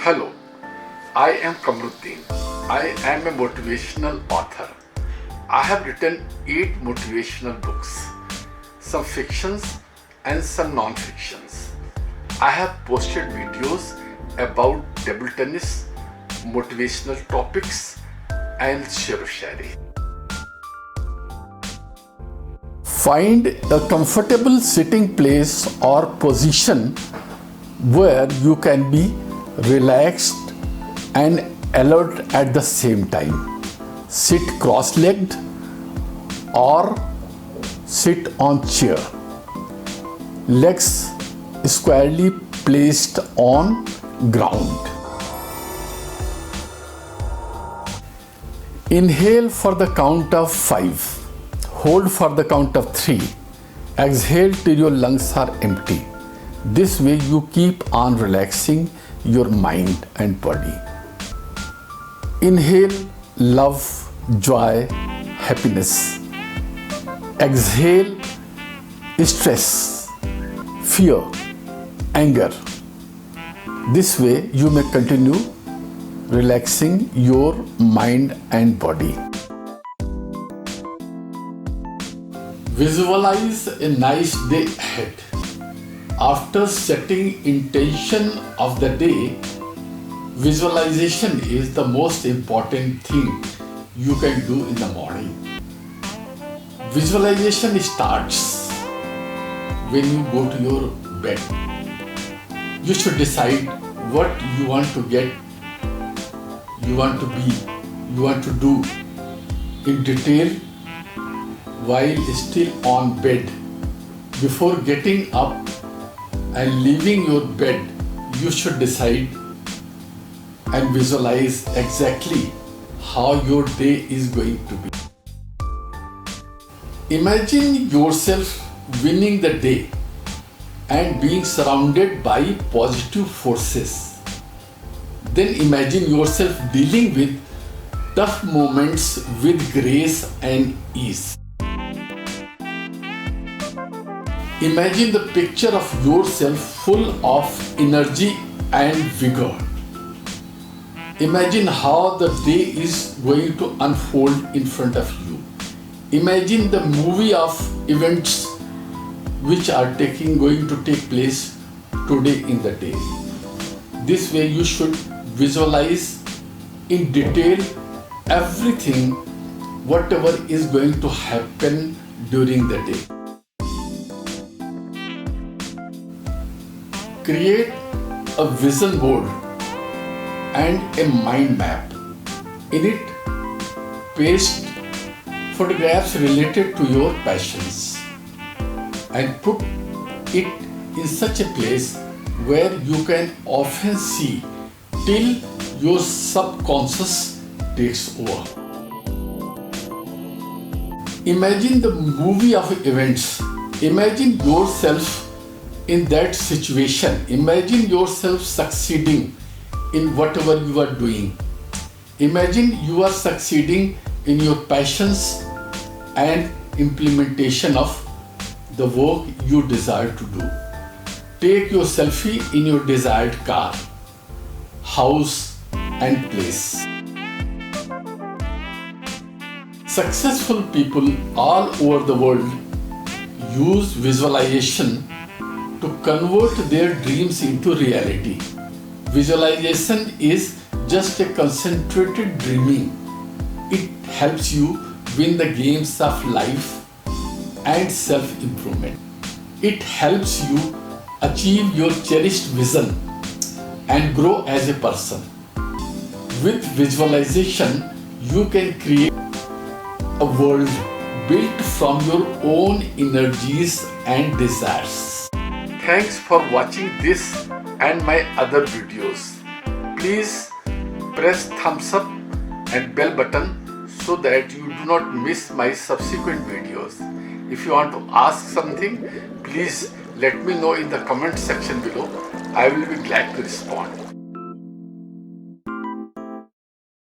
Hello, I am Kamruddin. I am a motivational author. I have written 8 motivational books, some fictions and some non-fictions. I have posted videos about table tennis, motivational topics and sher-o-shayari. Find a comfortable sitting place or position where you can be relaxed and alert at the same time. Sit cross-legged or sit on chair. Legs squarely placed on ground. Inhale for the count of 5. Hold for the count of 3. Exhale till your lungs are empty. This way you keep on relaxing your mind and body. Inhale love, joy, happiness. Exhale stress, fear, anger. This way you may continue relaxing your mind and body. Visualize a nice day ahead. After setting intention of the day, visualization is the most important thing you can do in the morning. Visualization starts when you go to your bed. You should decide what you want to get, you want to be, you want to do in detail while still on bed. Before getting up and leaving your bed, you should decide and visualize exactly how your day is going to be. Imagine yourself winning the day and being surrounded by positive forces. Then imagine yourself dealing with tough moments with grace and ease. Imagine the picture of yourself full of energy and vigor. Imagine how the day is going to unfold in front of you. Imagine the movie of events which are going to take place today in the day. This way you should visualize in detail everything, whatever is going to happen during the day. Create a vision board and a mind map. In it, paste photographs related to your passions and put it in such a place where you can often see till your subconscious takes over. Imagine the movie of events. Imagine yourself in that situation. Imagine yourself succeeding in whatever you are doing. Imagine you are succeeding in your passions and implementation of the work you desire to do. Take your selfie in your desired car, house and place. Successful people all over the world use visualization to convert their dreams into reality. Visualization is just a concentrated dreaming. It helps you win the games of life and self-improvement. It helps you achieve your cherished vision and grow as a person. With visualization, you can create a world built from your own energies and desires. Thanks for watching this and my other videos. Please press thumbs up and bell button so that you do not miss my subsequent videos. If you want to ask something, please let me know in the comment section below. I will be glad to respond.